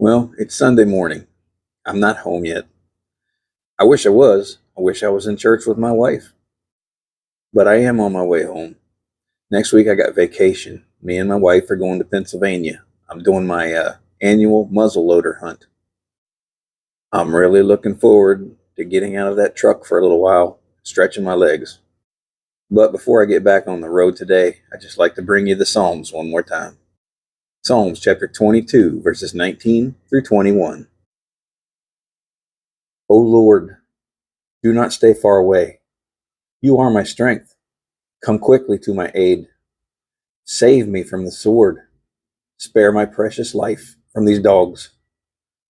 Well, it's Sunday morning. I'm not home yet. I wish I was. I wish I was in church with my wife. But I am on my way home. Next week I got vacation. Me and my wife are going to Pennsylvania. I'm doing my annual muzzleloader hunt. I'm really looking forward to getting out of that truck for a little while, stretching my legs. But before I get back on the road today, I'd just like to bring you the Psalms one more time. Psalms chapter 22, verses 19 through 21. O Lord, do not stay far away. You are my strength. Come quickly to my aid. Save me from the sword. Spare my precious life from these dogs.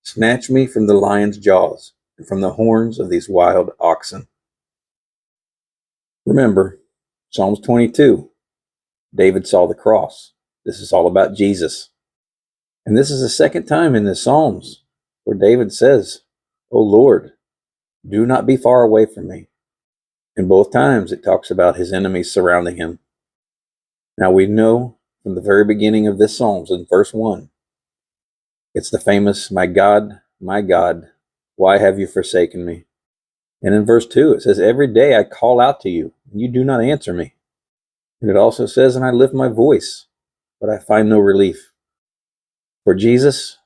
Snatch me from the lion's jaws and from the horns of these wild oxen. Remember, Psalms 22, David saw the cross. This is all about Jesus. And this is the second time in the Psalms where David says, O Lord, do not be far away from me. And both times it talks about his enemies surrounding him. Now we know from the very beginning of this Psalms in verse 1, it's the famous, my God, why have you forsaken me? And in verse 2, it says, every day I call out to you, and you do not answer me. And it also says, and I lift my voice, but I find no relief. For Jesus,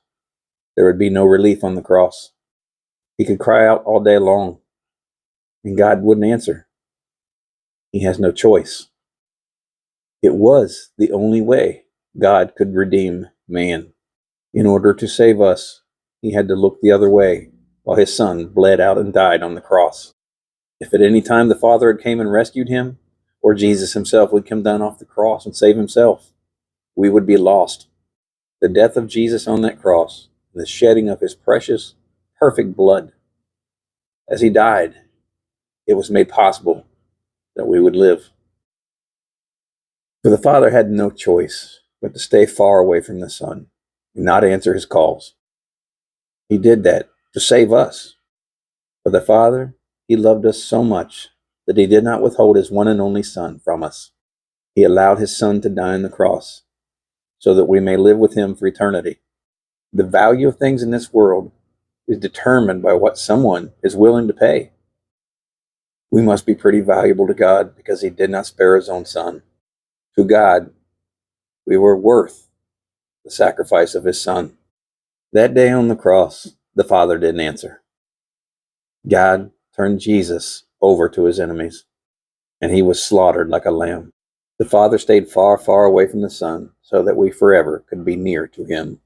there would be no relief on the cross. He could cry out all day long, and God wouldn't answer. He has no choice. It was the only way God could redeem man. In order to save us, he had to look the other way while his son bled out and died on the cross. If at any time the Father had came and rescued him, or Jesus himself would come down off the cross and save himself, we would be lost. The death of Jesus on that cross, the shedding of his precious, perfect blood, as he died, it was made possible that we would live. For the Father had no choice but to stay far away from the Son and not answer his calls. He did that to save us. For the Father, he loved us so much that he did not withhold his one and only Son from us. He allowed his Son to die on the cross so that we may live with him for eternity. The value of things in this world is determined by what someone is willing to pay. We must be pretty valuable to God because he did not spare his own Son. To God, we were worth the sacrifice of his Son. That day on the cross, the Father didn't answer. God turned Jesus over to his enemies, and he was slaughtered like a lamb. The Father stayed far, far away from the Son so that we forever could be near to him.